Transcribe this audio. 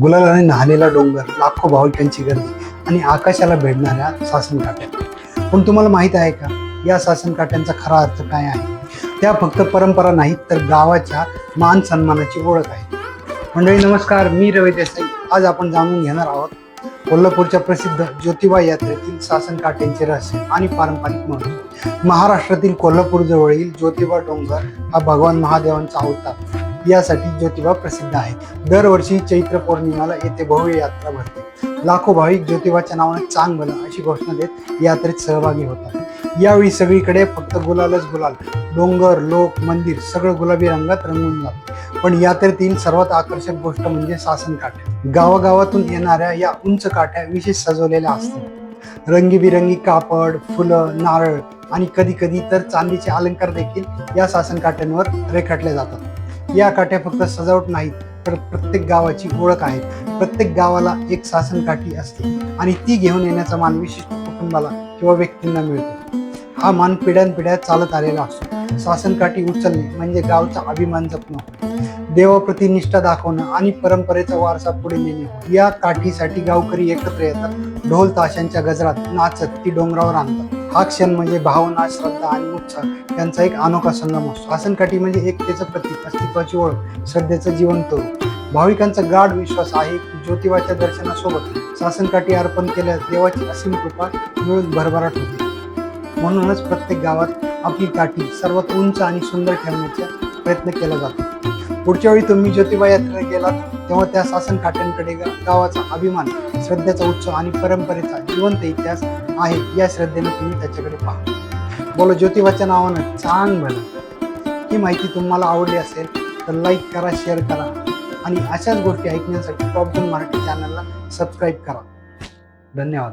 गुलालाने न्हालेला डोंगर, लाखो भाविकांची गर्दी आणि आकाशाला भेटणाऱ्या सासनकाठ्या. पण तुम्हाला माहित आहे का, या सासनकाठ्यांचा खरा अर्थ काय आहे? त्या फक्त परंपरा नाहीत, तर गावाच्या मान सन्मानाची ओळख आहे. मंडळी नमस्कार, मी रवी देसाई. आज आपण जाणून घेणार आहोत कोल्हापूरच्या प्रसिद्ध ज्योतिबा यात्रेतील सासनकाठ्यांचे रहस्य आणि पारंपरिक महत्त्व. महाराष्ट्रातील कोल्हापूर जवळील ज्योतिबा डोंगर हा भगवान महादेवांचा अवतार यासाठी ज्योतिबा प्रसिद्ध आहे. दरवर्षी चैत्र पौर्णिमेला येथे भव्य यात्रा भरते. लाखो भाविक ज्योतिबाच्या नावाने चांग भला अशी घोषणा देत यात्रेत सहभागी होतात. यावेळी सगळीकडे फक्त गुलालच गुलाल. डोंगर, लोक, मंदिर सगळं गुलाबी रंगात रंगून जाते. पण यात्रेतील सर्वात आकर्षक गोष्ट म्हणजे सासनकाठ्या. गावागावातून येणाऱ्या या उंच काठ्या विशेष सजवलेल्या असतात. रंगीबिरंगी कापड, फुलं, नारळ आणि कधी कधी तर चांदीचे अलंकार देखील या सासनकाठ्यांवर रेखाटले जातात. या काठ्या फक्त सजावट नाहीत, तर प्रत्येक गावाची ओळख आहे. प्रत्येक गावाला एक सासनकाठी असते आणि ती घेऊन येण्याचा मान विशिष्ट कुटुंबाला किंवा व्यक्तींना मिळतो. हा मान पिढ्यानपिढ्या चालत आलेला असतो. सासनकाठी उचलणे म्हणजे गावचा अभिमान जपणं, देवाप्रती निष्ठा दाखवणं आणि परंपरेचा वारसा पुढे नेणे. या काठीसाठी गावकरी एकत्र येतात. ढोल ताशांच्या गजरात नाचत ती डोंगरावर आणतात. हा क्षण म्हणजे भावना, श्रद्धा आणि उत्साह यांचा एक अनोखा संगम असतो. सासनकाठी म्हणजे एकतेचं प्रतीक, अस्तित्वाची ओळख, श्रद्धेचं जिवंत रूप. भाविकांचा गाढ विश्वास आहे की ज्योतिबाच्या दर्शनासोबत सासनकाठी अर्पण केल्यास देवाची असीम कृपा मिळून भरभराट होते. म्हणूनच प्रत्येक गावात आपली काठी सर्वात उंच आणि सुंदर ठेवण्याचा प्रयत्न केला जातो. पुढच्या वेळी तुम्ही ज्योतिबा यात्रेला गेलात तेव्हा त्या सासनकाठ्यांकडे गावाचा अभिमान, श्रद्धेचा उत्सव आणि परंपरेचा जिवंत इतिहास आहे या श्रद्धेने तुम्ही त्याच्याकडे पहा. बोला ज्योतिबाच्या नावानं चांग भलं. ही माहिती तुम्हाला आवडली असेल तर लाईक करा, शेअर करा आणि अशाच गोष्टी ऐकण्यासाठी टॉप 2 मराठी चॅनलला सबस्क्राईब करा. धन्यवाद.